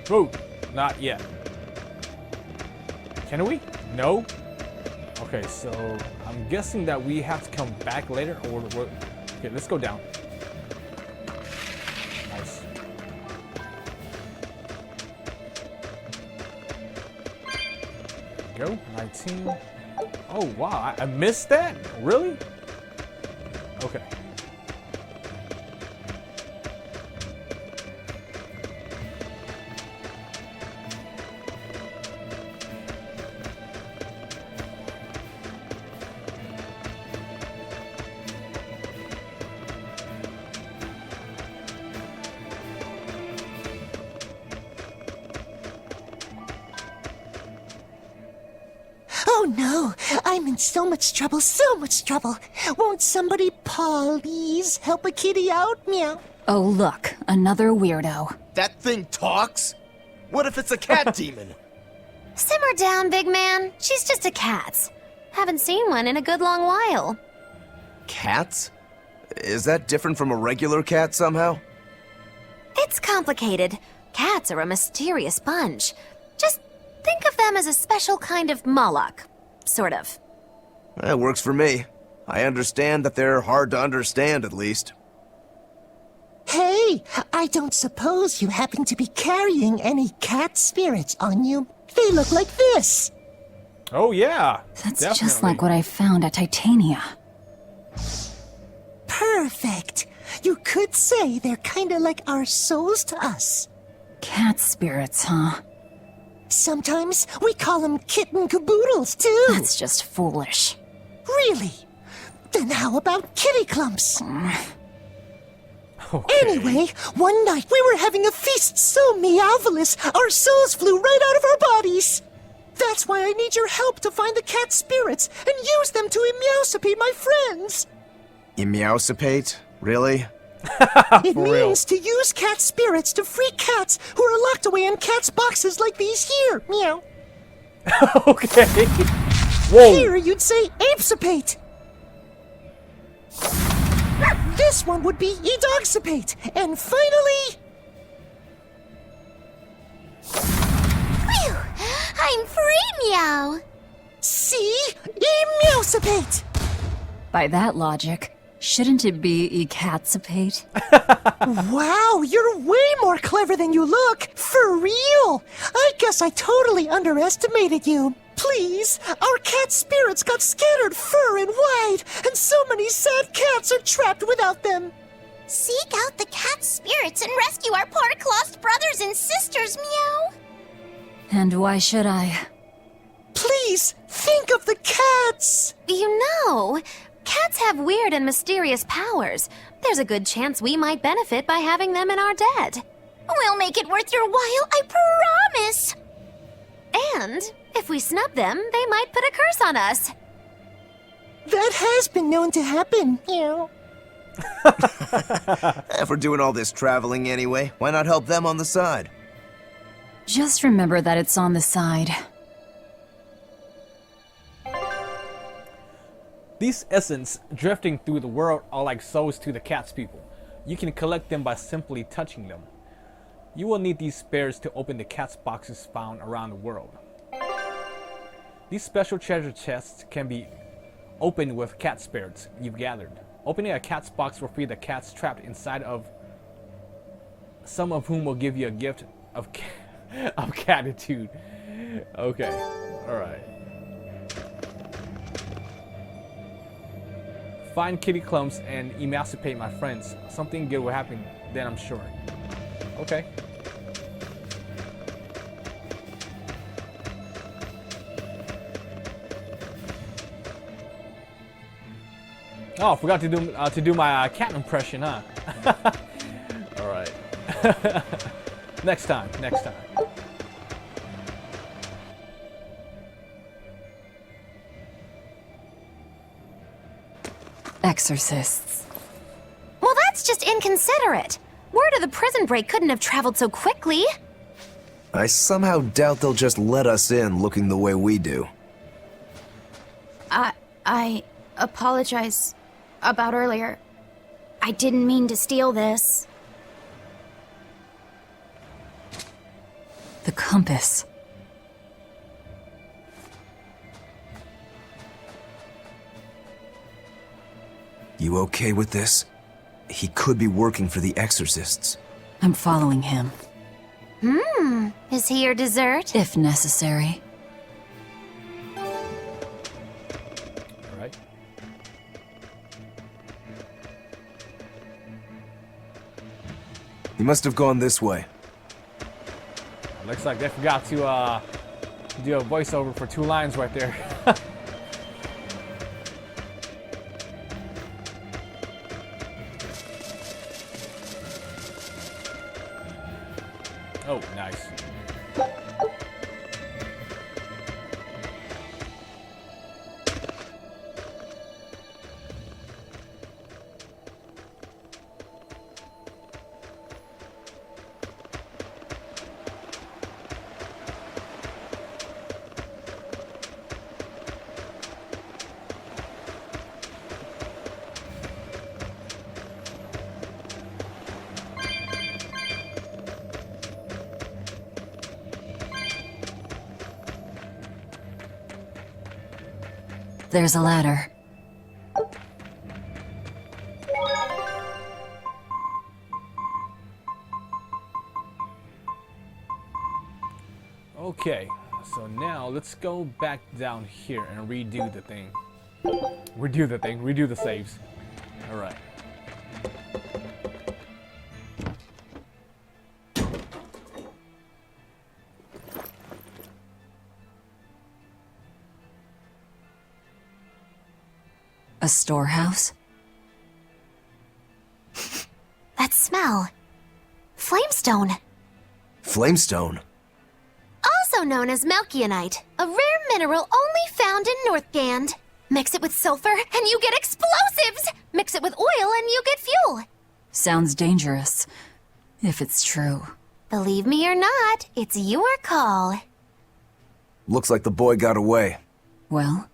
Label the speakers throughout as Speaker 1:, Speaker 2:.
Speaker 1: Whoa, not yet. Can we? No? Okay, so I'm guessing that we have to come back later, or okay, let's go down. Nice. There we go, 19. Oh wow, I missed that? Really? Okay.
Speaker 2: Oh no, I'm in so much trouble, so much trouble. Won't somebody please help a kitty out? Meow.
Speaker 3: Oh look, another weirdo.
Speaker 4: That thing talks? What if it's a cat demon?
Speaker 5: Simmer down, big man. She's just a cat. Haven't seen one in a good long while.
Speaker 4: Cats? Is that different from a regular cat somehow?
Speaker 5: It's complicated. Cats are a mysterious bunch. Just think of them as a special kind of Moloch. Sort of.
Speaker 4: That works for me. I understand that they're hard to understand, at least.
Speaker 2: Hey, I don't suppose you happen to be carrying any cat spirits on you? They look like this.
Speaker 1: Oh yeah.
Speaker 3: That's
Speaker 1: definitely.
Speaker 3: just like what I found at Titania.
Speaker 2: Perfect. You could say they're kinda like our souls to us.
Speaker 3: Cat spirits, huh?
Speaker 2: Sometimes we call them kitten caboodles, too.
Speaker 3: That's just foolish.
Speaker 2: Really? Then how about kitty clumps?
Speaker 1: Okay.
Speaker 2: Anyway, one night we were having a feast so meowvelous, our souls flew right out of our bodies. That's why I need your help to find the cat spirits and use them to emeowsipate my friends.
Speaker 4: Emeowsipate? Really?
Speaker 2: It
Speaker 1: For real.
Speaker 2: means to use cat spirits to free cats who are locked away in cats' boxes like these here. Meow.
Speaker 1: Okay. Whoa.
Speaker 2: Here you'd say apesipate. This one would be edogsipate. And finally...
Speaker 5: Phew! I'm free, meow!
Speaker 2: see? Emeowsipate.
Speaker 3: By that logic, shouldn't it be ecatsipate?
Speaker 2: Wow, you're way more clever than you look. For real. I guess I totally underestimated you. Please, our cat spirits got scattered far and wide, and so many sad cats are trapped without them.
Speaker 5: Seek out the cat spirits and rescue our poor lost brothers and sisters, meow!
Speaker 3: And why should I?
Speaker 2: Please, think of the cats.
Speaker 5: You know, cats have weird and mysterious powers. There's a good chance we might benefit by having them in our debt. We'll make it worth your while, I promise! And if we snub them, they might put a curse on us.
Speaker 2: That has been known to happen. Meow.
Speaker 4: If we're doing all this traveling anyway, why not help them on the side?
Speaker 3: Just remember that it's on the side.
Speaker 1: These essence drifting through the world are like souls to the cat's people. You can collect them by simply touching them. You will need these spares to open the cat's boxes found around the world. These special treasure chests can be opened with cat spirits you've gathered. Opening a cat's box will free the cats trapped inside of, some of whom will give you a gift of of catitude. Okay, alright. Find kitty clumps and emancipate my friends. Something good will happen then, I'm sure. Okay. Oh, I forgot to do my cat impression, huh? All right. Next time.
Speaker 3: Exorcists.
Speaker 5: Well, that's just inconsiderate. Word of the prison break couldn't have traveled so quickly.
Speaker 4: I somehow doubt they'll just let us in looking the way we do.
Speaker 6: I apologize about earlier. I didn't mean to steal this.
Speaker 3: compass.
Speaker 4: You okay with this? He could be working for the exorcists.
Speaker 3: I'm following him,
Speaker 5: Is he your dessert?
Speaker 3: if necessary.
Speaker 1: Alright.
Speaker 4: He must have gone this way.
Speaker 1: Looks like they forgot to do a voiceover for 2 lines right there. Oh, nice.
Speaker 3: There's a ladder.
Speaker 1: Okay, so now let's go back down here and redo the thing. Redo the saves. Alright.
Speaker 3: A storehouse?
Speaker 5: That smell. Flamestone.
Speaker 4: Flamestone.
Speaker 5: Also known as Melchionite, a rare mineral only found in Northgand. Mix it with sulfur and you get explosives! Mix it with oil and you get fuel!
Speaker 3: Sounds dangerous, if it's true.
Speaker 5: Believe me or not, it's your call.
Speaker 4: Looks like the boy got away.
Speaker 3: Well,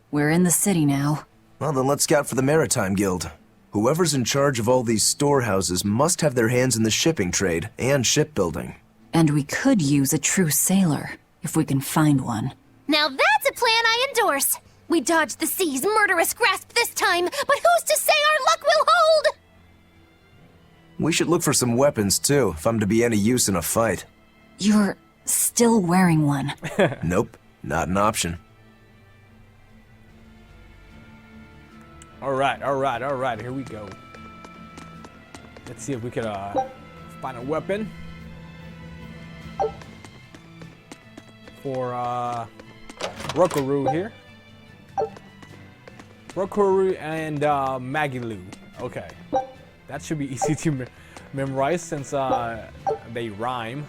Speaker 3: we're in the city now.
Speaker 4: Well, then let's scout for the Maritime Guild. Whoever's in charge of all these storehouses must have their hands in the shipping trade and shipbuilding.
Speaker 3: And we could use a true sailor, if we can find one.
Speaker 5: Now that's a plan I endorse! We dodged the sea's murderous grasp this time, but who's to say our luck will hold?
Speaker 4: We should look for some weapons, too, if I'm to be any use in a fight.
Speaker 3: You're still wearing one.
Speaker 4: Nope, not an option.
Speaker 1: Alright, here we go. Let's see if we can find a weapon for Rokurou here. Rokurou and Magilu. Okay. That should be easy to memorize since they rhyme.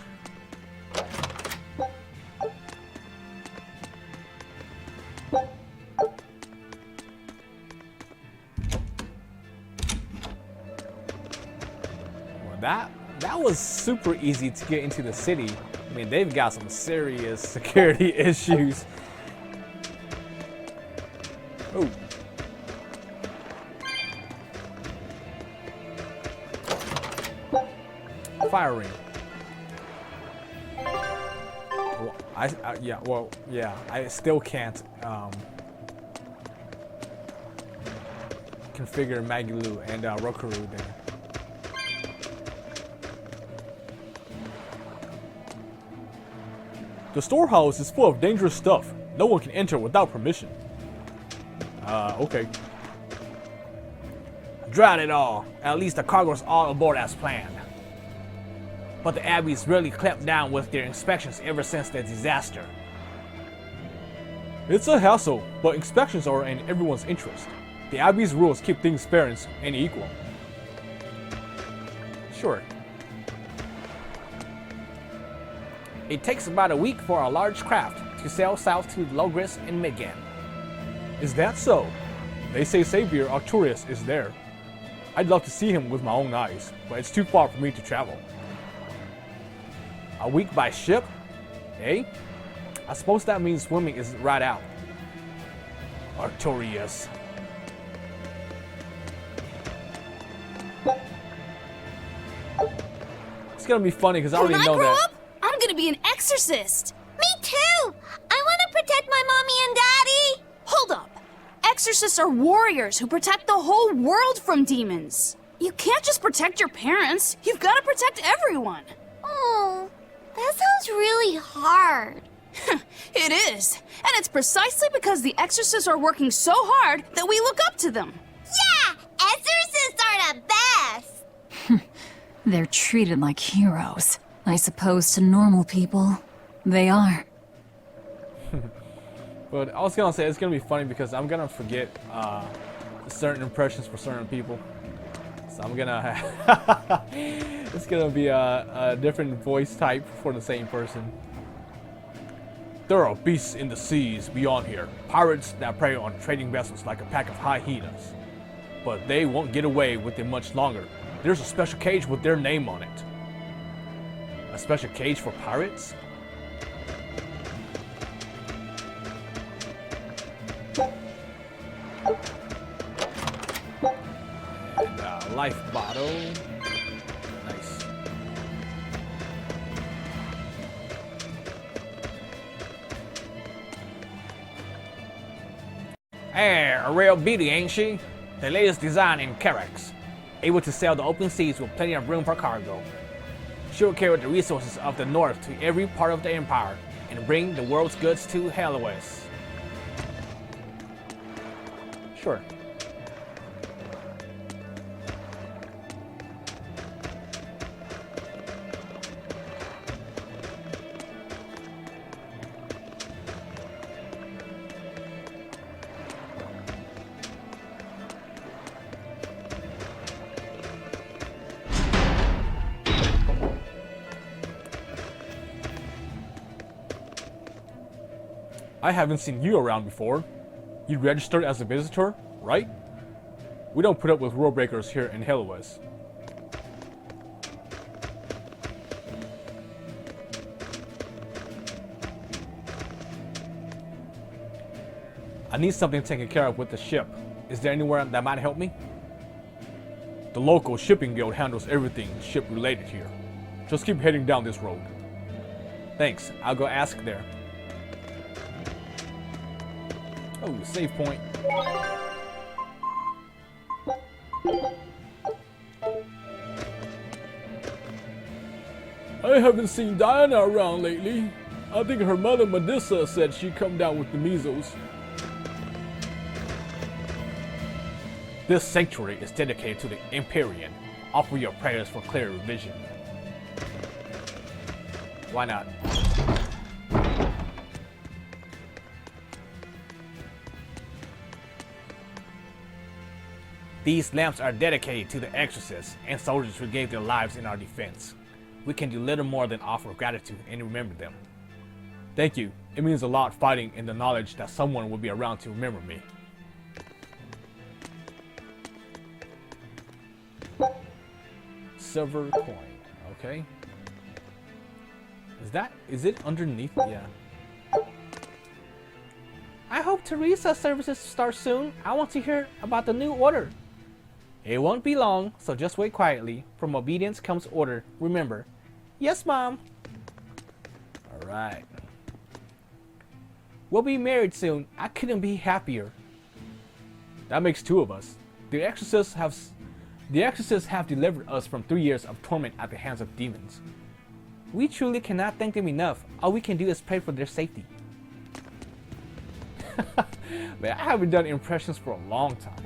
Speaker 1: That was super easy to get into the city. I mean, they've got some serious security issues. Oh. Firing. Well, I still can't configure Magilu and Rokurou there. The storehouse is full of dangerous stuff. No one can enter without permission. Okay. Drat it all. At least the cargo's all aboard as planned. But the Abbey's really clamped down with their inspections ever since the disaster. It's a hassle, but inspections are in everyone's interest. The Abbey's rules keep things fair and equal. Sure. It takes about a week for a large craft to sail south to Logris in Midgand. Is that so? They say Savior Arcturus is there. I'd love to see him with my own eyes, but it's too far for me to travel. A week by ship? Eh? I suppose that means swimming is right out. Arcturus. It's gonna be funny because I already know that.
Speaker 6: I'm gonna be an expert exorcist!
Speaker 5: Me too! I want to protect my mommy and daddy!
Speaker 6: Hold up! Exorcists are warriors who protect the whole world from demons. You can't just protect your parents. You've got to protect everyone.
Speaker 5: Oh, that sounds really hard.
Speaker 6: It is. And it's precisely because the exorcists are working so hard that we look up to them.
Speaker 5: Yeah! Exorcists are the best!
Speaker 3: They're treated like heroes. I suppose to normal people, they are.
Speaker 1: But I was gonna say it's gonna be funny because I'm gonna forget certain impressions for certain people. So I'm gonna it's gonna be a different voice type for the same person. There are beasts in the seas beyond here, pirates that prey on trading vessels like a pack of hyenas. But they won't get away with it much longer. There's a special cage with their name on it. A special cage for pirates? And life bottle. Nice. Hey, a real beauty, ain't she? The latest design in Carax. Able to sail the open seas with plenty of room for cargo. She will carry the resources of the north to every part of the empire and bring the world's goods to Hellas. Sure. I haven't seen you around before. You registered as a visitor, right? We don't put up with rule breakers here in Hellas. I need something taken care of with the ship. Is there anywhere that might help me? The local shipping guild handles everything ship related here. Just keep heading down this road. Thanks, I'll go ask there. Oh, save point. I haven't seen Diana around lately. I think her mother Medusa said she'd come down with the measles. This sanctuary is dedicated to the Empyrean. Offer your prayers for clear vision. Why not? These lamps are dedicated to the exorcists and soldiers who gave their lives in our defense. We can do little more than offer gratitude and remember them. Thank you. It means a lot fighting in the knowledge that someone will be around to remember me. Silver coin. Okay. Is it underneath? Yeah. I hope Teresa's services start soon. I want to hear about the new order. It won't be long, so just wait quietly. From obedience comes order. Remember. Yes, Mom. Alright. We'll be married soon. I couldn't be happier. That makes two of us. The exorcists have delivered us from 3 years of torment at the hands of demons. We truly cannot thank them enough. All we can do is pray for their safety. Man, I haven't done impressions for a long time.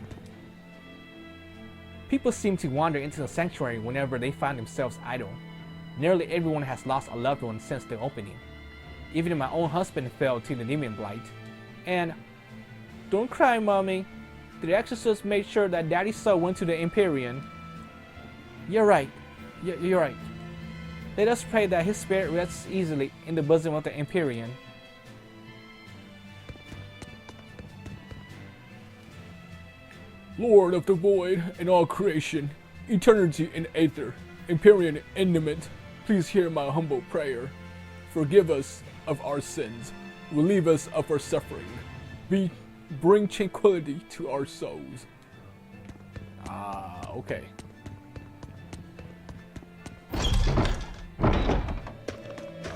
Speaker 1: People seem to wander into the sanctuary whenever they find themselves idle. Nearly everyone has lost a loved one since the opening. Even my own husband fell to the demon blight. And don't cry, Mommy. The exorcist made sure that Daddy's soul went to the Empyrean. You're right. You're right. Let us pray that his spirit rests easily in the bosom of the Empyrean. Lord of the void and all creation, eternity and aether, Empyrean endowment, please hear my humble prayer. Forgive us of our sins, relieve us of our suffering, bring tranquility to our souls. Okay.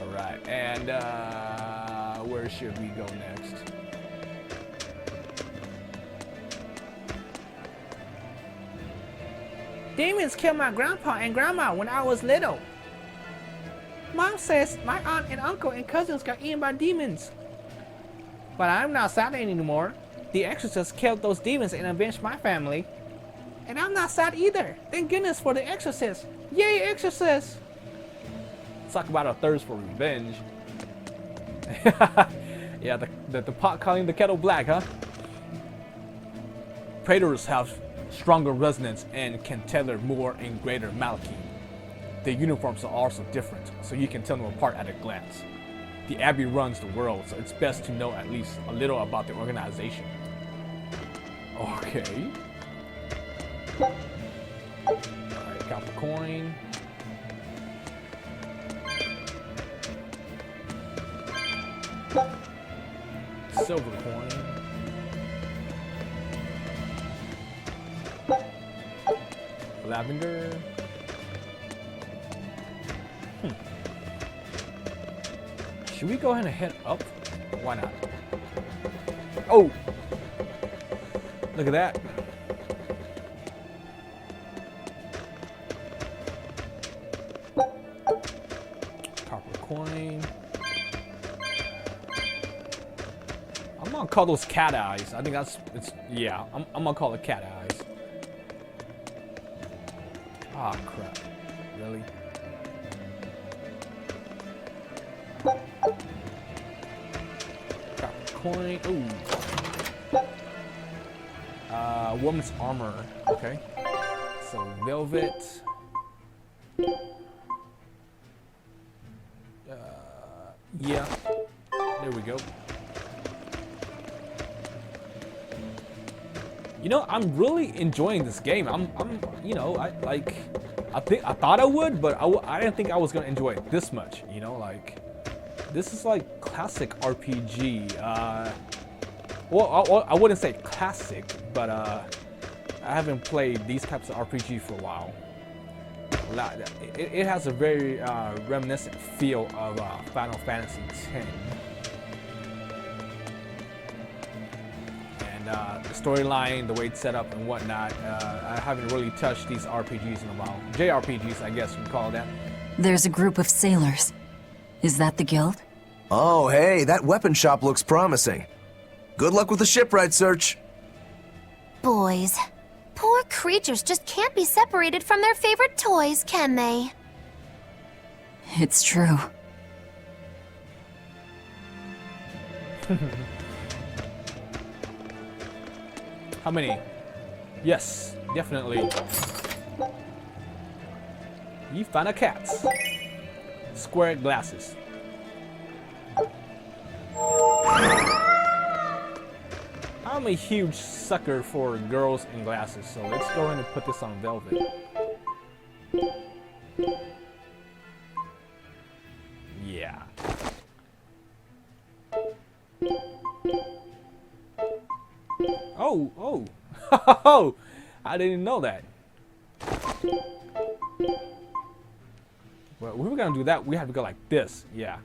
Speaker 1: Alright, and And where should we go next? Demons killed my grandpa and grandma when I was little. Mom says my aunt and uncle and cousins got eaten by demons. But I'm not sad anymore. The exorcist killed those demons and avenged my family. And I'm not sad either. Thank goodness for the exorcist. Yay, exorcist! Talk about a thirst for revenge. Yeah, the pot calling the kettle black, huh? Praetors have stronger resonance and can tether more and greater malachine. Their uniforms are also different, so you can tell them apart at a glance. The Abbey runs the world, so it's best to know at least a little about the organization. Okay. Alright, got the coin. Silver coin. Lavender. Should we go ahead and head up? Why not? Oh! Look at that. Copper coin. I'm gonna call those cat eyes. I think yeah, I'm gonna call it cat eyes. Ah, crap. Really? Copper coin. Ooh. Woman's armor. Okay. So, velvet. Yeah. There we go. You know, I'm really enjoying this game. You know, I thought I would, but I didn't think I was gonna enjoy it this much. You know, like, this is like classic RPG. Well, I wouldn't say classic, but I haven't played these types of RPG for a while. It has a very reminiscent feel of Final Fantasy X. The storyline, the way it's set up and whatnot, I haven't really touched these RPGs in a while. JRPGs, I guess you'd call that.
Speaker 3: There's a group of sailors. Is that the guild?
Speaker 4: Oh, hey, that weapon shop looks promising. Good luck with the shipwright search.
Speaker 5: Boys. Poor creatures just can't be separated from their favorite toys, can they?
Speaker 3: It's true.
Speaker 1: How many? Yes, definitely. You found a cat. Square glasses. I'm a huge sucker for girls in glasses, so let's go ahead and put this on velvet. Yeah. Oh, oh, I didn't know that. Well, if we're gonna do that, we have to go like this, yeah.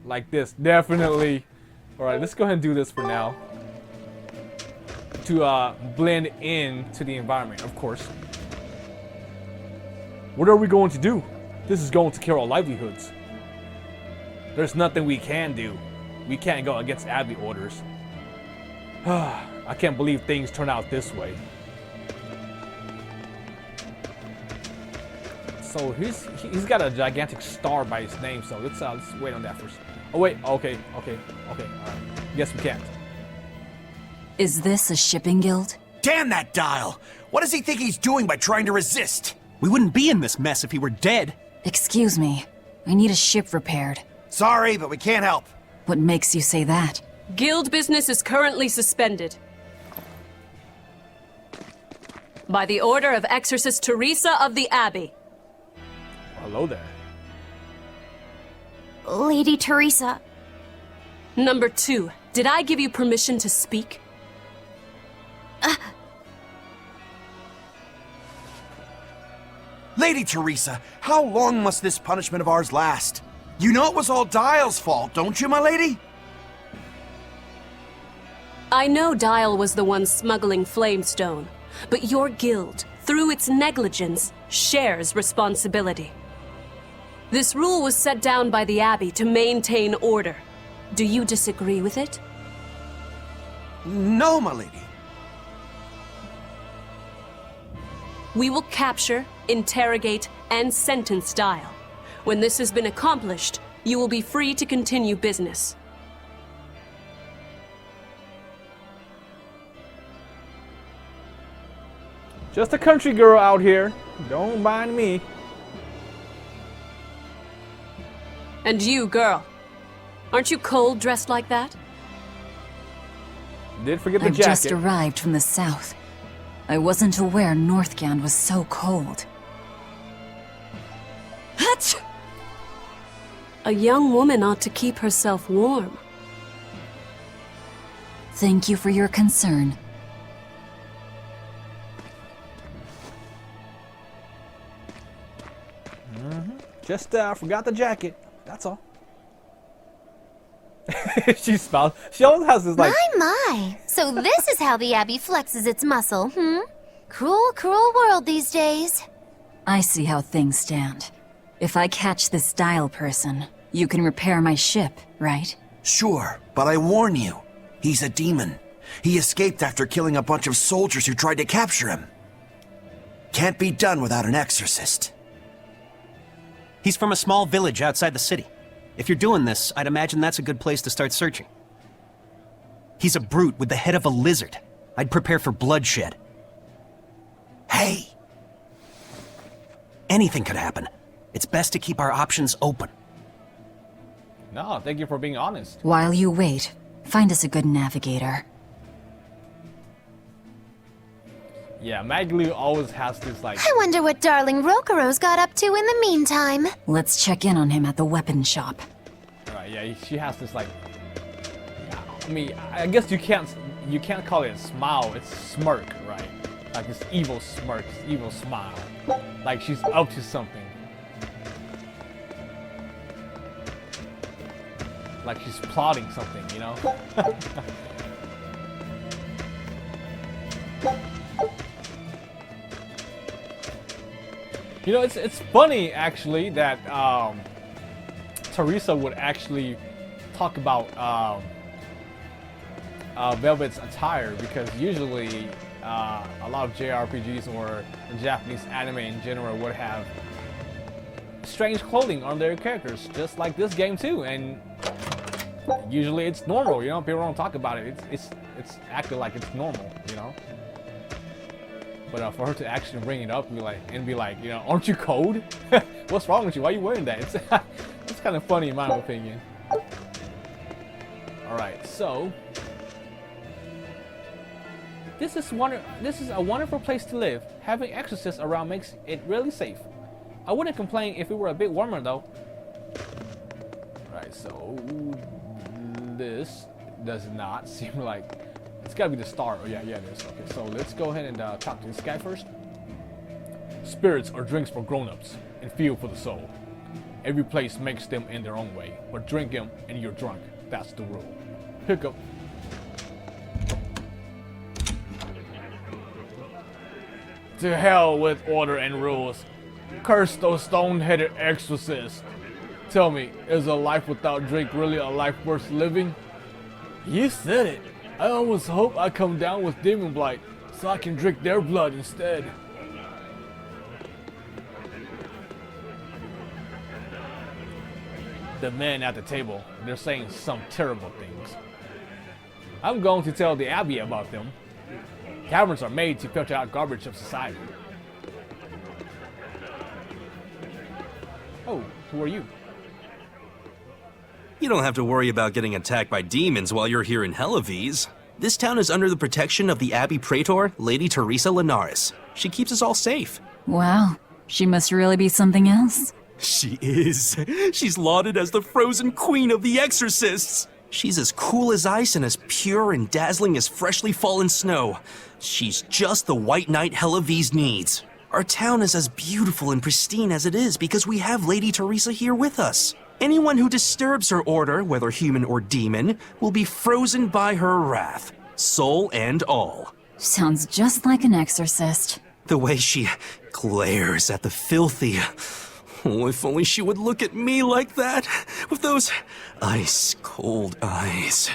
Speaker 1: Like this, definitely. All right, let's go ahead and do this for now. To blend in to the environment, of course. What are we going to do? This is going to kill our livelihoods. There's nothing we can do. We can't go against Abbey orders. I can't believe things turn out this way. So he's got a gigantic star by his name, so let's wait on that first. Oh wait, okay, alright. Guess we can't.
Speaker 3: Is this a shipping guild?
Speaker 7: Damn that dial! What does he think he's doing by trying to resist?
Speaker 8: We wouldn't be in this mess if he were dead.
Speaker 3: Excuse me. I need a ship repaired.
Speaker 7: Sorry, but we can't help.
Speaker 3: What makes you say that?
Speaker 9: Guild business is currently suspended. By the order of Exorcist Teresa of the Abbey.
Speaker 1: Hello there.
Speaker 5: Lady Teresa.
Speaker 9: Number 2, did I give you permission to speak?
Speaker 7: Lady Teresa, how long must this punishment of ours last? You know it was all Dial's fault, don't you, my lady?
Speaker 9: I know Dial was the one smuggling Flamestone, but your guild, through its negligence, shares responsibility. This rule was set down by the Abbey to maintain order. Do you disagree with it?
Speaker 7: No, my lady.
Speaker 9: We will capture, interrogate, and sentence Dial. When this has been accomplished, you will be free to continue business.
Speaker 1: Just a country girl out here. Don't mind me.
Speaker 9: And you, girl, aren't you cold dressed like that?
Speaker 1: Did forget the
Speaker 3: I've
Speaker 1: jacket.
Speaker 3: just arrived from the south. I wasn't aware Northgand was so cold.
Speaker 9: Hatch! A young woman ought to keep herself warm.
Speaker 3: Thank you for your concern.
Speaker 1: Just forgot the jacket. That's all. She smiles. She always has this like.
Speaker 5: My. So this is how the Abbey flexes its muscle, hmm? Cruel, cruel world these days.
Speaker 3: I see how things stand. If I catch this Dial person, you can repair my ship, right?
Speaker 7: Sure, but I warn you, he's a demon. He escaped after killing a bunch of soldiers who tried to capture him. Can't be done without an exorcist.
Speaker 8: He's from a small village outside the city. If you're doing this, I'd imagine that's a good place to start searching. He's a brute with the head of a lizard. I'd prepare for bloodshed.
Speaker 7: Hey!
Speaker 8: Anything could happen. It's best to keep our options open.
Speaker 1: No, thank you for being honest.
Speaker 3: While you wait, find us a good navigator.
Speaker 1: Yeah, Maglu always has this like.
Speaker 5: I wonder what darling Rokuro's got up to in the meantime.
Speaker 3: Let's check in on him at the weapon shop.
Speaker 1: Right, yeah, she has this like. I mean, I guess you can't call it a smile. It's smirk, right? Like this evil smirk, this evil smile. Like she's up to something. Like she's plotting something, you know? You know, it's funny actually that Teresa would actually talk about Velvet's attire, because usually a lot of JRPGs or Japanese anime in general would have strange clothing on their characters, just like this game too. And usually it's normal, you know. People don't talk about it. It's acted like it's normal, you know. But for her to actually bring it up and be like, you know, aren't you cold? What's wrong with you? Why are you wearing that? It's kind of funny in my opinion. All right, so this is a wonderful place to live. Having exorcists around makes it really safe. I wouldn't complain if it were a bit warmer though. All right, so this does not seem like. It's gotta be the star. Oh yeah, it is. Okay, so let's go ahead and talk to this guy first. Spirits are drinks for grown-ups and fuel for the soul. Every place makes them in their own way, but drink them and you're drunk. That's the rule. Hiccup. To hell with order and rules. Curse those stone-headed exorcists. Tell me, is a life without drink really a life worth living? You said it. I always hope I come down with demon blight, so I can drink their blood instead. The men at the table, they're saying some terrible things. I'm going to tell the Abbey about them. Taverns are made to filter out garbage of society. Oh, who are you?
Speaker 10: You don't have to worry about getting attacked by demons while you're here in Helavies. This town is under the protection of the Abbey Praetor, Lady Teresa Linares. She keeps us all safe.
Speaker 3: Wow, she must really be something else.
Speaker 10: She is. She's lauded as the frozen queen of the exorcists. She's as cool as ice and as pure and dazzling as freshly fallen snow. She's just the white knight Helavies needs. Our town is as beautiful and pristine as it is because we have Lady Teresa here with us. Anyone who disturbs her order, whether human or demon, will be frozen by her wrath, soul and all.
Speaker 3: Sounds just like an exorcist.
Speaker 10: The way she glares at the filthy... Oh, if only she would look at me like that, with those ice-cold eyes.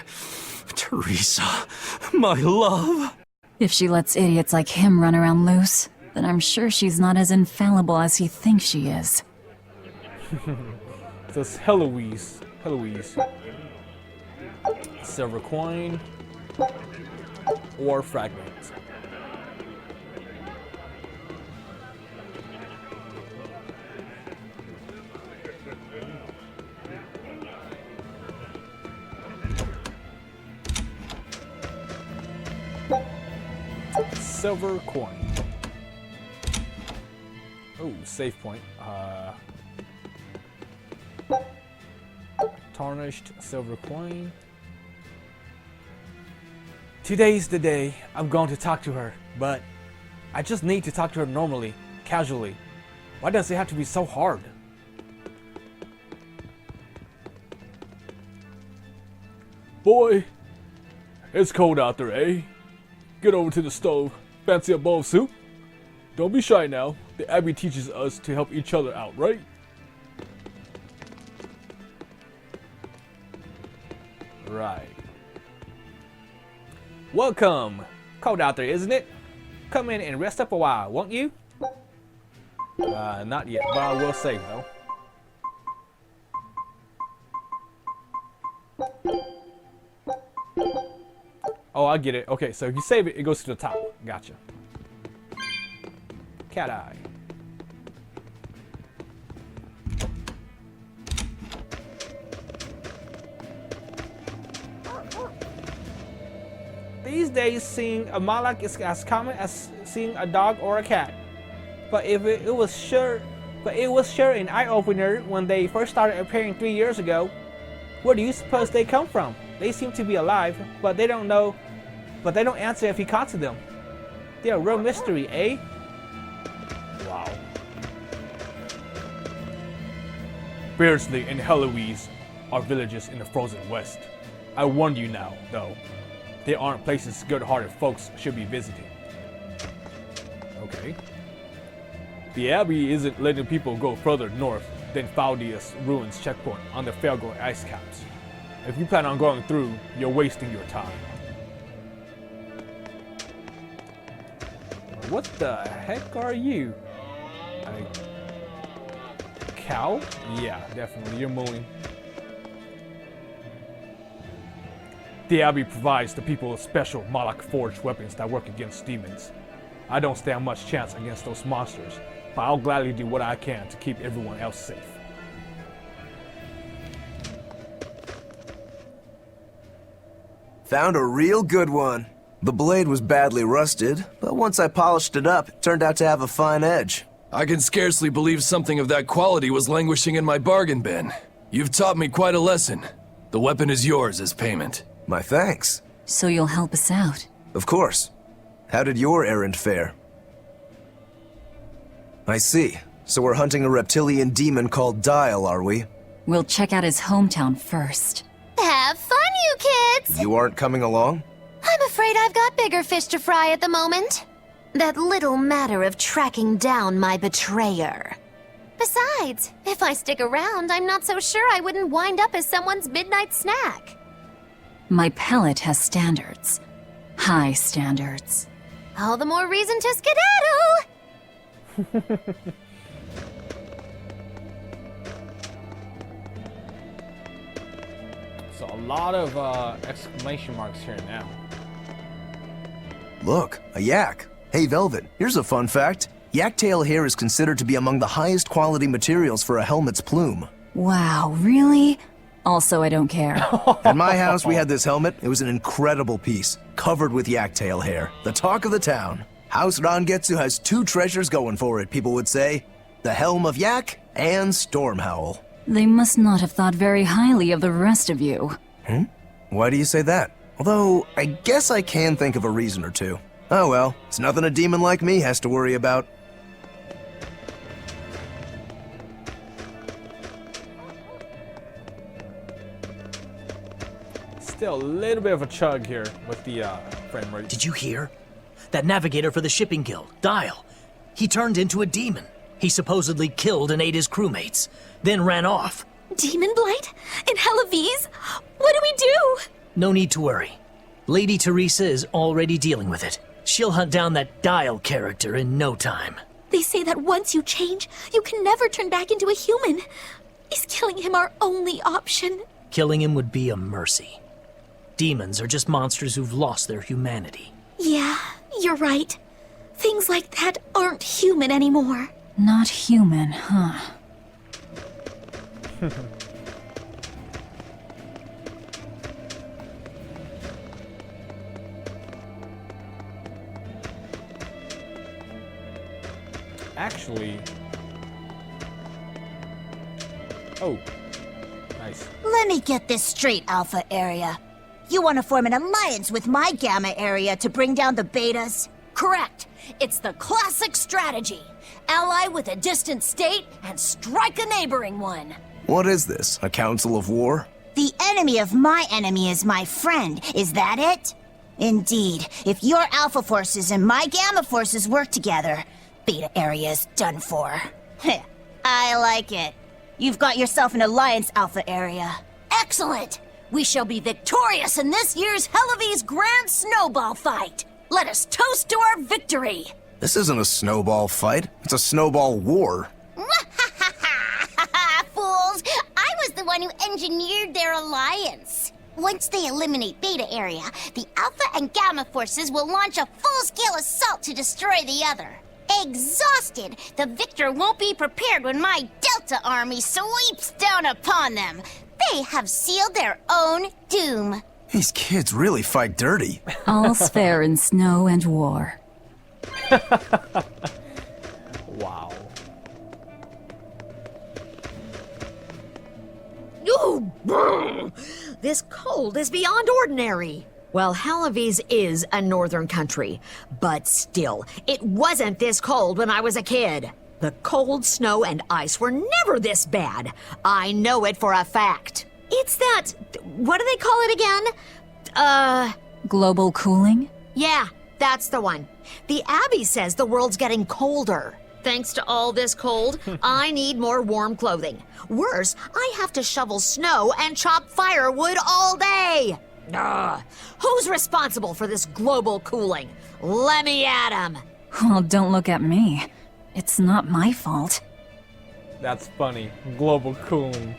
Speaker 10: Teresa, my love.
Speaker 3: If she lets idiots like him run around loose, then I'm sure she's not as infallible as he thinks she is.
Speaker 1: This Heloise. Heloise. Silver coin. Or fragment. Silver coin. Oh, save point. Tarnished silver coin. Today's the day I'm going to talk to her, but I just need to talk to her normally, casually. Why does it have to be so hard? Boy, it's cold out there, eh? Get over to the stove. Fancy a bowl of soup? Don't be shy now. The Abbey teaches us to help each other out, right? Right. Welcome. Cold out there, isn't it? Come in and rest up a while, won't you? Not yet, but I will save though. Oh, I get it. Okay, so if you save it, it goes to the top. Gotcha. Cat eye. These days, seeing a Malak is as common as seeing a dog or a cat. But it was sure an eye-opener when they first started appearing 3 years ago. Where do you suppose they come from? They seem to be alive, but they don't answer if he caught to them. They're a real mystery, eh? Wow. Beardsley and Heloise are villages in the frozen west. I warn you now, though. They aren't places good-hearted folks should be visiting. Okay. The Abbey isn't letting people go further north than Faldius Ruins checkpoint on the Felgor ice caps. If you plan on going through, you're wasting your time. What the heck are you? A cow? Yeah, definitely. You're mooing. The Abbey provides the people with special Malak forged weapons that work against demons. I don't stand much chance against those monsters, but I'll gladly do what I can to keep everyone else safe.
Speaker 4: Found a real good one. The blade was badly rusted, but once I polished it up, it turned out to have a fine edge.
Speaker 11: I can scarcely believe something of that quality was languishing in my bargain bin. You've taught me quite a lesson. The weapon is yours as payment.
Speaker 4: My thanks.
Speaker 3: So you'll help us out?
Speaker 4: Of course. How did your errand fare? I see. So we're hunting a reptilian demon called Dial, are we?
Speaker 3: We'll check out his hometown first.
Speaker 5: Have fun, you kids!
Speaker 4: You aren't coming along?
Speaker 5: I'm afraid I've got bigger fish to fry at the moment. That little matter of tracking down my betrayer. Besides, if I stick around, I'm not so sure I wouldn't wind up as someone's midnight snack.
Speaker 3: My pellet has standards. High standards.
Speaker 5: All the more reason to skedaddle!
Speaker 1: So a lot of exclamation marks here now.
Speaker 4: Look, a yak. Hey, Velvet, here's a fun fact. Yak-tail hair is considered to be among the highest quality materials for a helmet's plume.
Speaker 3: Wow, really? Also, I don't care.
Speaker 4: At my house, we had this helmet. It was an incredible piece, covered with yak-tail hair. The talk of the town. House Rangetsu has two treasures going for it, people would say. The Helm of Yak and Stormhowl.
Speaker 3: They must not have thought very highly of the rest of you.
Speaker 4: Why do you say that? Although, I guess I can think of a reason or two. Oh well, it's nothing a demon like me has to worry about.
Speaker 1: Still a little bit of a chug here with the frame rate.
Speaker 12: Did you hear? That navigator for the shipping guild, Dial. He turned into a demon. He supposedly killed and ate his crewmates, then ran off.
Speaker 5: Demon blight? In Hellawes? What do we do?
Speaker 12: No need to worry. Lady Teresa is already dealing with it. She'll hunt down that Dial character in no time.
Speaker 5: They say that once you change, you can never turn back into a human. Is killing him our only option?
Speaker 12: Killing him would be a mercy. Demons are just monsters who've lost their humanity.
Speaker 5: Yeah, you're right. Things like that aren't human anymore.
Speaker 3: Not human, huh?
Speaker 1: Actually... Oh. Nice.
Speaker 13: Let me get this straight, Alpha Area. You want to form an alliance with my Gamma Area to bring down the Betas?
Speaker 14: Correct. It's the classic strategy. Ally with a distant state and strike a neighboring one.
Speaker 4: What is this? A council of war?
Speaker 13: The enemy of my enemy is my friend. Is that it? Indeed. If your Alpha forces and my Gamma forces work together, Beta Area is done for. Heh, I like it. You've got yourself an alliance, Alpha Area.
Speaker 14: Excellent! We shall be victorious in this year's Hellawes Grand Snowball Fight. Let us toast to our victory.
Speaker 4: This isn't a snowball fight. It's a snowball war.
Speaker 5: Fools! I was the one who engineered their alliance. Once they eliminate Beta Area, the Alpha and Gamma forces will launch a full-scale assault to destroy the other. Exhausted, the victor won't be prepared when my Delta army sweeps down upon them. They have sealed their own doom.
Speaker 4: These kids really fight dirty.
Speaker 3: All's fair in snow and war.
Speaker 1: Wow.
Speaker 14: Ooh, brr. This cold is beyond ordinary. Well, Hellawes is a northern country, but still, it wasn't this cold when I was a kid. The cold, snow, and ice were never this bad. I know it for a fact. It's that... what do they call it again?
Speaker 3: Global cooling?
Speaker 14: Yeah, that's the one. The Abbey says the world's getting colder. Thanks to all this cold, I need more warm clothing. Worse, I have to shovel snow and chop firewood all day. Ugh. Who's responsible for this global cooling? Let me at 'em.
Speaker 3: Well, don't look at me. It's not my fault.
Speaker 1: That's funny. Global cooling.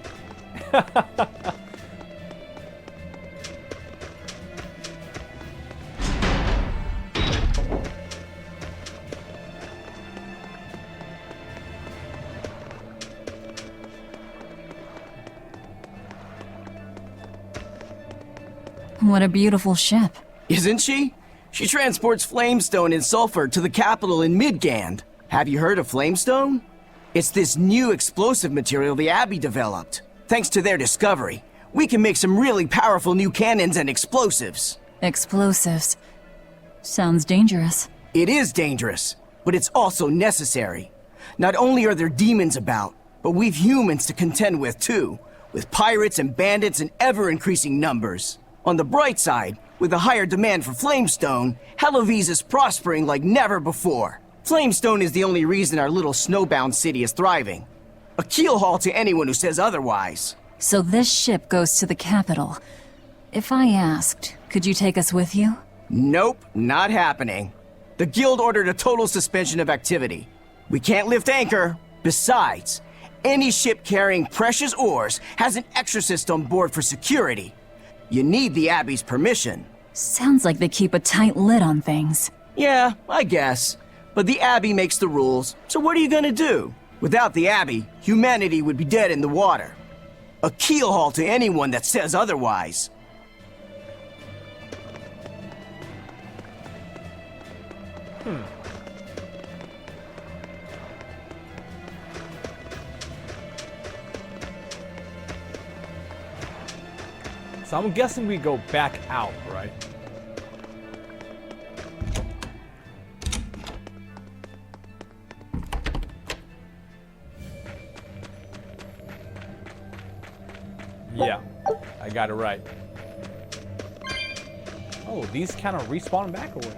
Speaker 3: What a beautiful ship.
Speaker 15: Isn't she? She transports flamestone and sulfur to the capital in Midgand. Have you heard of flamestone? It's this new explosive material the Abbey developed. Thanks to their discovery, we can make some really powerful new cannons and explosives.
Speaker 3: Explosives. Sounds dangerous.
Speaker 15: It is dangerous, but it's also necessary. Not only are there demons about, but we've humans to contend with too, with pirates and bandits in ever-increasing numbers. On the bright side, with a higher demand for flamestone, Hellawes is prospering like never before. Flamestone is the only reason our little snowbound city is thriving. A keelhaul to anyone who says otherwise.
Speaker 3: So this ship goes to the capital. If I asked, could you take us with you?
Speaker 15: Nope, not happening. The guild ordered a total suspension of activity. We can't lift anchor. Besides, any ship carrying precious ores has an exorcist on board for security. You need the Abbey's permission.
Speaker 3: Sounds like they keep a tight lid on things.
Speaker 15: Yeah, I guess. But the Abbey makes the rules, so what are you gonna do? Without the Abbey, humanity would be dead in the water. A keelhaul to anyone that says otherwise.
Speaker 1: So I'm guessing we go back out, right? Yeah, I got it right. Oh, these kind of respawn back or what?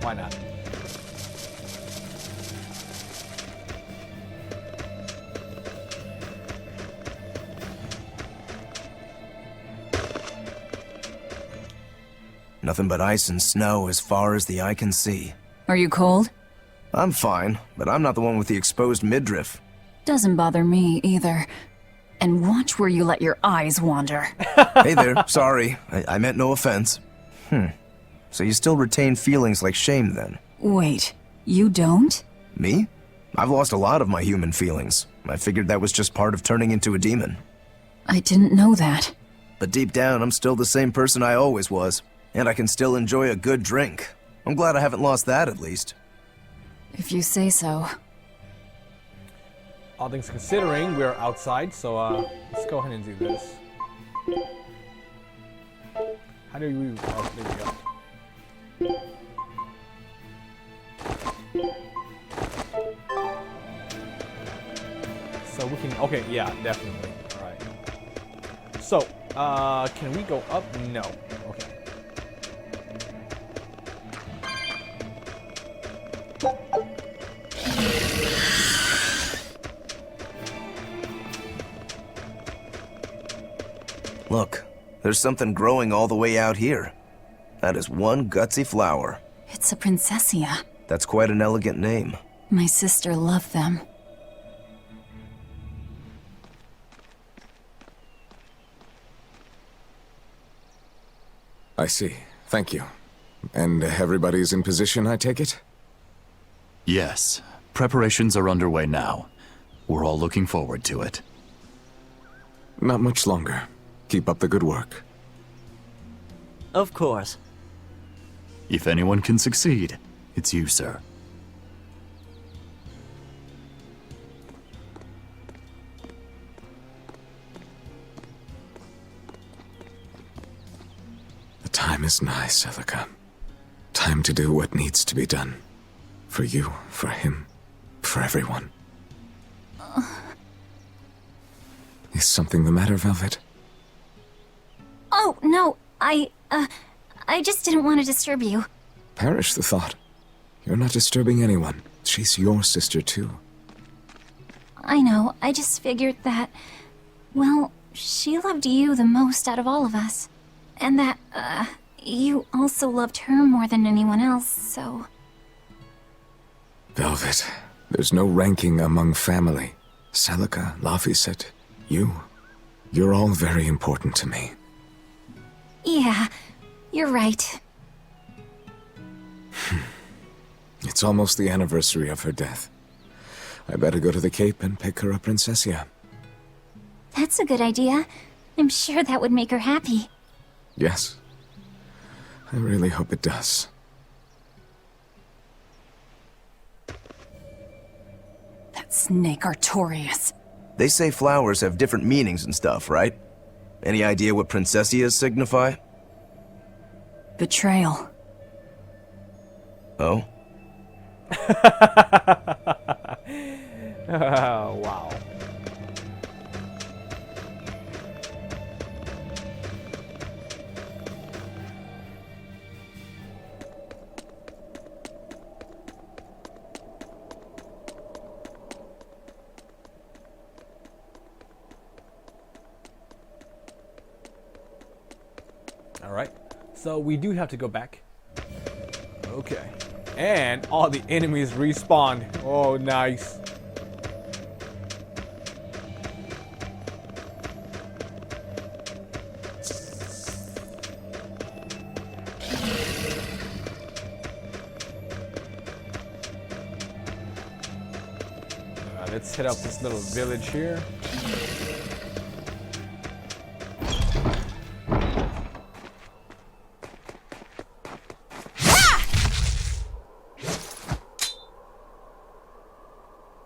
Speaker 1: Why not?
Speaker 4: Nothing but ice and snow as far as the eye can see.
Speaker 3: Are you cold?
Speaker 4: I'm fine, but I'm not the one with the exposed midriff.
Speaker 3: Doesn't bother me either. And watch where you let your eyes wander.
Speaker 4: Hey there, sorry. I meant no offense. So you still retain feelings like shame then?
Speaker 3: Wait, you don't?
Speaker 4: Me? I've lost a lot of my human feelings. I figured that was just part of turning into a demon.
Speaker 3: I didn't know that.
Speaker 4: But deep down, I'm still the same person I always was. And I can still enjoy a good drink. I'm glad I haven't lost that, at least.
Speaker 3: If you say so.
Speaker 1: All things considering, we're outside, so let's go ahead and do this. How do we... Oh, there we go. So we can... Okay, yeah, definitely. Alright. So, can we go up? No. Okay.
Speaker 4: Look, there's something growing all the way out here. That is one gutsy flower.
Speaker 3: It's a Princessia.
Speaker 4: That's quite an elegant name.
Speaker 3: My sister loved them.
Speaker 16: I see. Thank you. And everybody's in position, I take it?
Speaker 17: Yes. Preparations are underway now. We're all looking forward to it.
Speaker 16: Not much longer. Keep up the good work.
Speaker 12: Of course.
Speaker 17: If anyone can succeed, it's you, sir.
Speaker 16: The time is nigh, Celica. Time to do what needs to be done. For you, for him, for everyone. Is something the matter, Velvet?
Speaker 5: Oh, no, I just didn't want to disturb you.
Speaker 16: Perish the thought. You're not disturbing anyone. She's your sister, too.
Speaker 5: I know, I just figured that, well, she loved you the most out of all of us. And that, you also loved her more than anyone else, so...
Speaker 16: Velvet, there's no ranking among family. Celica, Laphicet, you're all very important to me.
Speaker 5: Yeah, you're right.
Speaker 16: It's almost the anniversary of her death. I better go to the Cape and pick her a Princessia.
Speaker 5: That's a good idea. I'm sure that would make her happy.
Speaker 16: Yes. I really hope it does.
Speaker 3: That snake Artorias.
Speaker 4: They say flowers have different meanings and stuff, right? Any idea what Princessias signify?
Speaker 3: Betrayal.
Speaker 4: Oh?
Speaker 1: Oh, wow. Alright, so we do have to go back. Okay. And all the enemies respawned. Oh, nice. Let's hit up this little village here.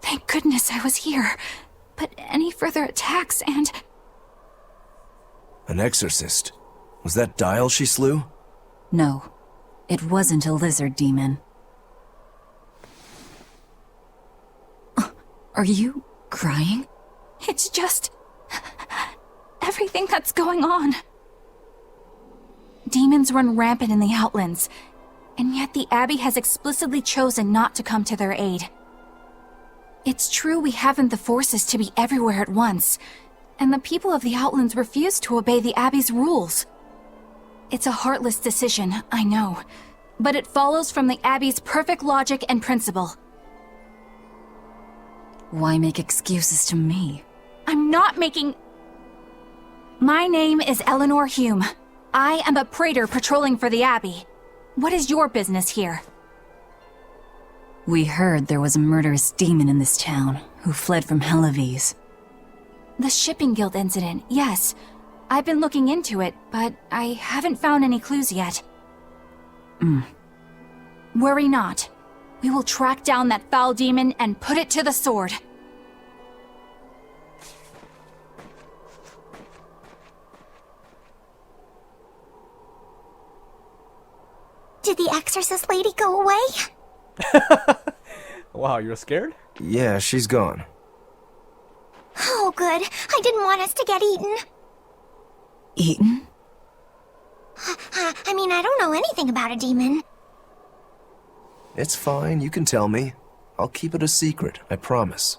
Speaker 5: Thank goodness I was here. But any further attacks and...
Speaker 4: An exorcist. Was that Dial she slew?
Speaker 3: No, it wasn't a lizard demon. Are you crying?
Speaker 18: It's just... everything that's going on. Demons run rampant in the Outlands, and yet the Abbey has explicitly chosen not to come to their aid. It's true we haven't the forces to be everywhere at once, and the people of the Outlands refuse to obey the Abbey's rules. It's a heartless decision, I know, but it follows from the Abbey's perfect logic and principle.
Speaker 3: Why make excuses to me?
Speaker 18: I'm not making... My name is Eleanor Hume. I am a praetor patrolling for the Abbey. What is your business here?
Speaker 3: We heard there was a murderous demon in this town who fled from Helives.
Speaker 18: The Shipping Guild incident, yes. I've been looking into it, but I haven't found any clues yet. Worry not. We will track down that foul demon and put it to the sword.
Speaker 13: Did the exorcist lady go away?
Speaker 1: Wow, you're scared?
Speaker 4: Yeah, she's gone.
Speaker 13: Oh, good. I didn't want us to get eaten.
Speaker 3: Eaten?
Speaker 13: I mean, I don't know anything about a demon.
Speaker 4: It's fine, you can tell me. I'll keep it a secret, I promise.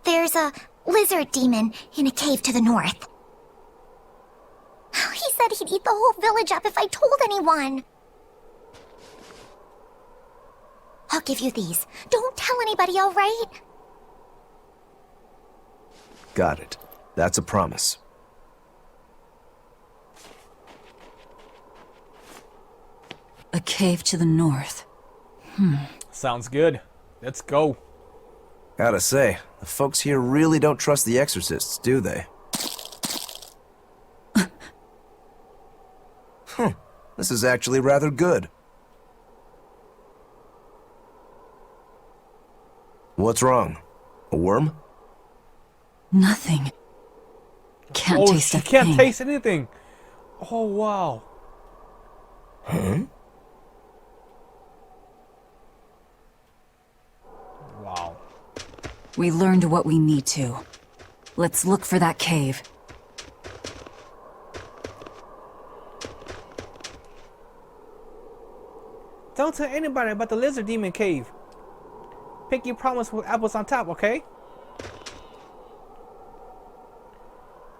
Speaker 13: There's a lizard demon in a cave to the north. He said he'd eat the whole village up if I told anyone. I'll give you these. Don't tell anybody, all right?
Speaker 4: Got it. That's a promise.
Speaker 3: A cave to the north.
Speaker 1: Sounds good. Let's go.
Speaker 4: Gotta say, the folks here really don't trust the exorcists, do they? This is actually rather good. What's wrong? A worm?
Speaker 3: Nothing. Can't taste a
Speaker 1: she can't
Speaker 3: thing.
Speaker 1: taste anything. Oh, wow.
Speaker 4: Huh?
Speaker 1: Wow.
Speaker 3: We learned what we need to. Let's look for that cave.
Speaker 1: Don't tell anybody about the lizard demon cave. Pinky promise with apples on top, okay?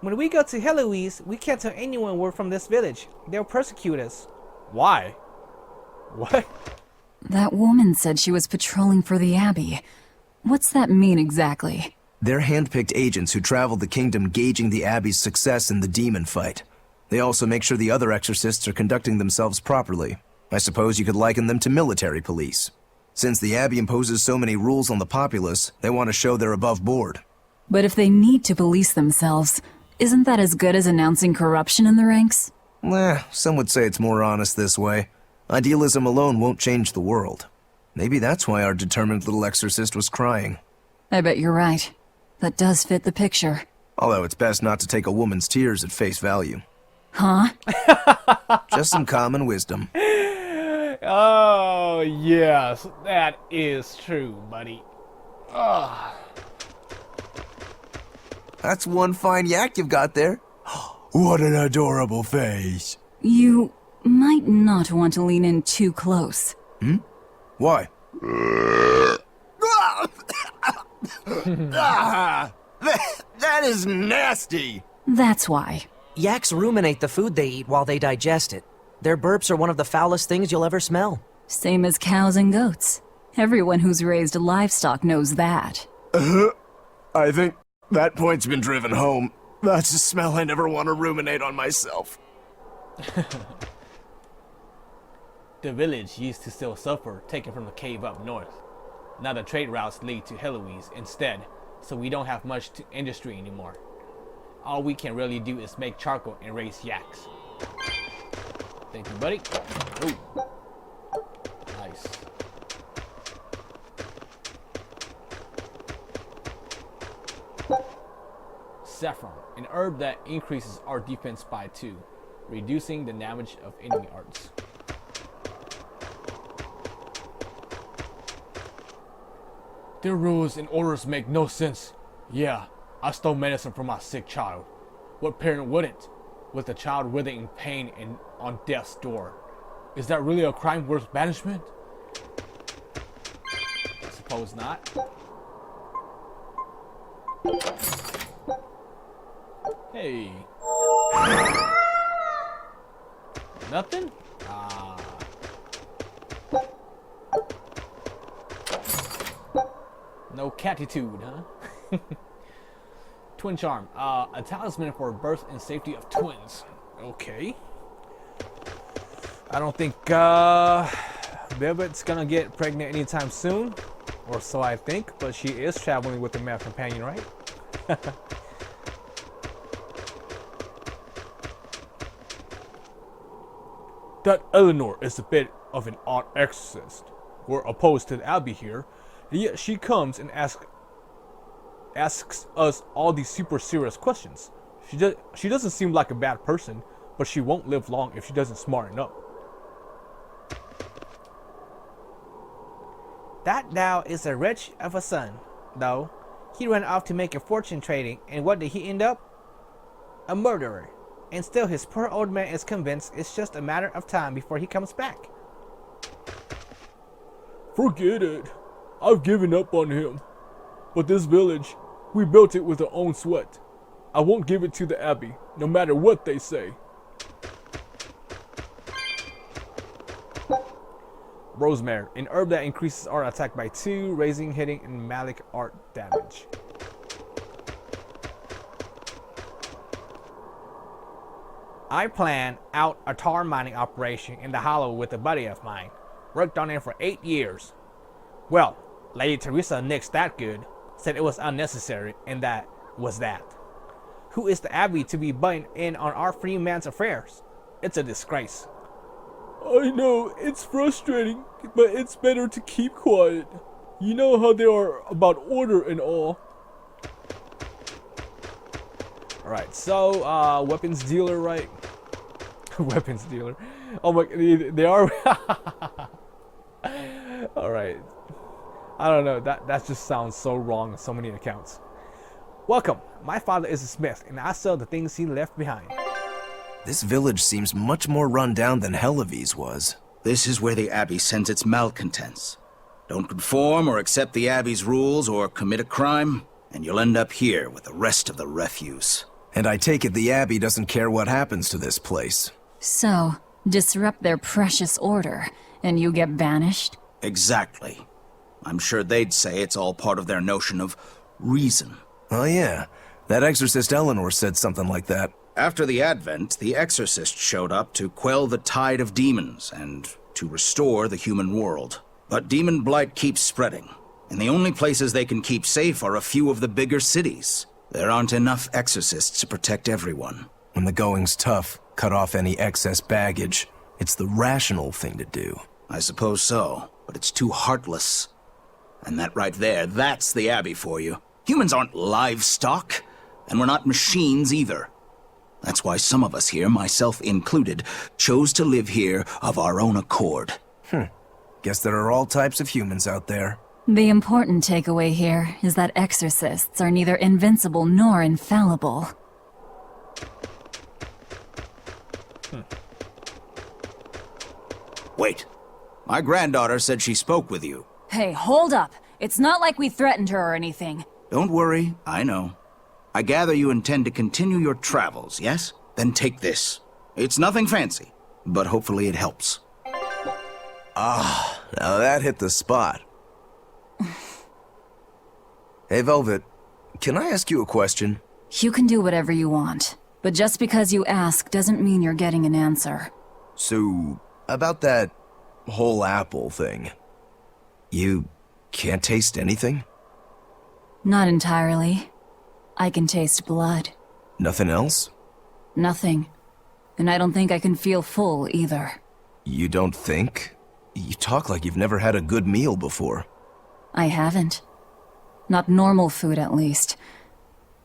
Speaker 1: When we go to Heloise, we can't tell anyone we're from this village. They'll persecute us. Why? What?
Speaker 3: That woman said she was patrolling for the Abbey. What's that mean exactly?
Speaker 4: They're handpicked agents who travel the kingdom gauging the Abbey's success in the demon fight. They also make sure the other exorcists are conducting themselves properly. I suppose you could liken them to military police. Since the Abbey imposes so many rules on the populace, they want to show they're above board.
Speaker 3: But if they need to police themselves, isn't that as good as announcing corruption in the ranks?
Speaker 4: Some would say it's more honest this way. Idealism alone won't change the world. Maybe that's why our determined little exorcist was crying.
Speaker 3: I bet you're right. That does fit the picture.
Speaker 4: Although it's best not to take a woman's tears at face value.
Speaker 3: Huh?
Speaker 4: Just some common wisdom.
Speaker 1: Oh, yes. That is true, buddy. Ugh.
Speaker 4: That's one fine yak you've got there. What an adorable face.
Speaker 3: You might not want to lean in too close.
Speaker 4: Why?
Speaker 7: That is nasty!
Speaker 3: That's why.
Speaker 19: Yaks ruminate the food they eat while they digest it. Their burps are one of the foulest things you'll ever smell.
Speaker 3: Same as cows and goats. Everyone who's raised livestock knows that.
Speaker 4: I think that point's been driven home. That's a smell I never want to ruminate on myself.
Speaker 1: The village used to sell sulfur taken from the cave up north. Now the trade routes lead to Heloise instead, so we don't have much industry anymore. All we can really do is make charcoal and raise yaks. Thank you, buddy. Ooh. Nice. Saffron, an herb that increases our defense by 2, reducing the damage of enemy arts. Their rules and orders make no sense. Yeah, I stole medicine from my sick child. What parent wouldn't? With the child writhing in pain and on death's door. Is that really a crime worth banishment? I suppose not. Hey. Nothing? Ah. No catitude, huh? Twin charm. A talisman for birth and safety of twins. Okay. I don't think Velvet's gonna get pregnant anytime soon. Or so I think, but she is traveling with a male companion, right? That Eleanor is a bit of an odd exorcist. We're opposed to the Abbey here, and yet she comes and asks us all these super serious questions. She doesn't seem like a bad person, but she won't live long if she doesn't smarten up.
Speaker 20: That now is a wretch of a son, though. He ran off to make a fortune trading, and what did he end up? A murderer. And still his poor old man is convinced it's just a matter of time before he comes back.
Speaker 1: Forget it. I've given up on him. But this village, we built it with our own sweat. I won't give it to the Abbey, no matter what they say. Rosemary, an herb that increases our attack by 2, raising, hitting, and malic art damage. I planned out a tar mining operation in the Hollow with a buddy of mine. Worked on it for 8 years. Well, Lady Teresa nixed that good, said it was unnecessary, and that was that. Who is the Abbey to be butting in on our free man's affairs? It's a disgrace.
Speaker 21: I know, it's frustrating, but it's better to keep quiet. You know how they are about order and all.
Speaker 1: Alright, so, weapons dealer, right? Weapons dealer. Oh my, they are... Alright. I don't know, that just sounds so wrong on so many accounts. Welcome, my father is a smith, and I sell the things he left behind.
Speaker 4: This village seems much more run down than Helavi's was.
Speaker 22: This is where the Abbey sends its malcontents. Don't conform or accept the Abbey's rules or commit a crime, and you'll end up here with the rest of the refuse.
Speaker 4: And I take it the Abbey doesn't care what happens to this place.
Speaker 3: So, disrupt their precious order, and you get banished?
Speaker 22: Exactly. I'm sure they'd say it's all part of their notion of reason.
Speaker 4: Oh yeah, that exorcist Eleanor said something like that.
Speaker 22: After the Advent, the exorcist showed up to quell the tide of demons and to restore the human world. But demon blight keeps spreading, and the only places they can keep safe are a few of the bigger cities. There aren't enough exorcists to protect everyone.
Speaker 4: When the going's tough, cut off any excess baggage. It's the rational thing to do.
Speaker 22: I suppose so, but it's too heartless. And that right there, that's the Abbey for you. Humans aren't livestock, and we're not machines either. That's why some of us here, myself included, chose to live here of our own accord.
Speaker 4: Guess there are all types of humans out there.
Speaker 3: The important takeaway here is that exorcists are neither invincible nor infallible.
Speaker 22: Wait. My granddaughter said she spoke with you.
Speaker 3: Hey, hold up. It's not like we threatened her or anything.
Speaker 22: Don't worry, I know. I gather you intend to continue your travels, yes? Then take this. It's nothing fancy, but hopefully it helps.
Speaker 4: Ah, now that hit the spot. Hey, Velvet, can I ask you a question?
Speaker 3: You can do whatever you want, but just because you ask doesn't mean you're getting an answer.
Speaker 4: So, about that whole apple thing, you can't taste anything?
Speaker 3: Not entirely. I can taste blood.
Speaker 4: Nothing else?
Speaker 3: Nothing. And I don't think I can feel full either.
Speaker 4: You don't think? You talk like you've never had a good meal before.
Speaker 3: I haven't. Not normal food, at least.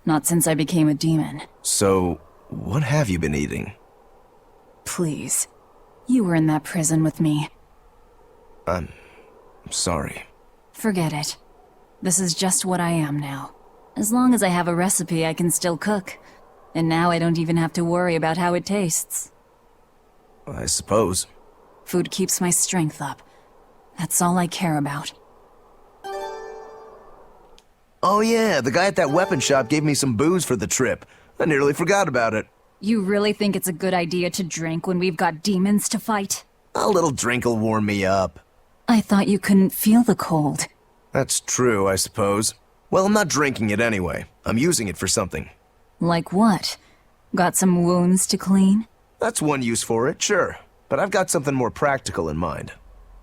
Speaker 3: Not since I became a demon.
Speaker 4: So, what have you been eating?
Speaker 3: Please. You were in that prison with me.
Speaker 4: I'm sorry.
Speaker 3: Forget it. This is just what I am now. As long as I have a recipe, I can still cook. And now I don't even have to worry about how it tastes.
Speaker 4: I suppose.
Speaker 3: Food keeps my strength up. That's all I care about.
Speaker 4: Oh yeah, the guy at that weapon shop gave me some booze for the trip. I nearly forgot about it.
Speaker 3: You really think it's a good idea to drink when we've got demons to fight?
Speaker 4: A little drink'll warm me up.
Speaker 3: I thought you couldn't feel the cold.
Speaker 4: That's true, I suppose. Well, I'm not drinking it anyway. I'm using it for something.
Speaker 3: Like what? Got some wounds to clean?
Speaker 4: That's one use for it, sure. But I've got something more practical in mind.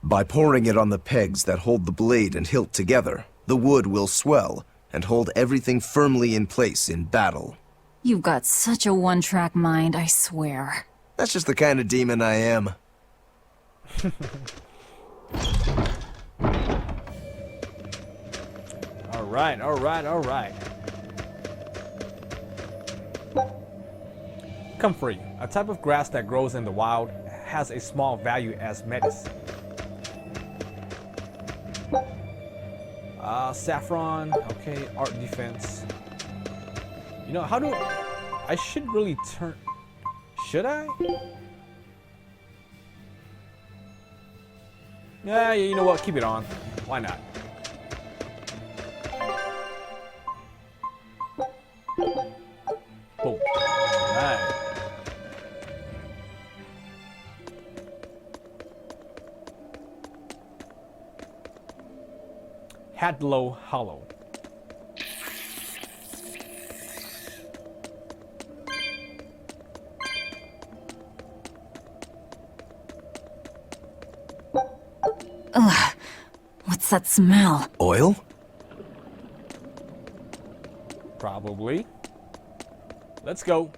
Speaker 4: By pouring it on the pegs that hold the blade and hilt together, the wood will swell and hold everything firmly in place in battle.
Speaker 3: You've got such a one-track mind, I swear.
Speaker 4: That's just the kind of demon I am.
Speaker 1: Alright, alright, alright. Comfrey, a type of grass that grows in the wild, has a small value as medicine. Saffron, okay, art defense. You know, how do I should really turn? Should I? Yeah, you know what? Keep it on. Why not? Boom. Alright. Hadlow Hollow.
Speaker 3: Ugh. What's that smell?
Speaker 4: Oil?
Speaker 1: Probably. Let's go.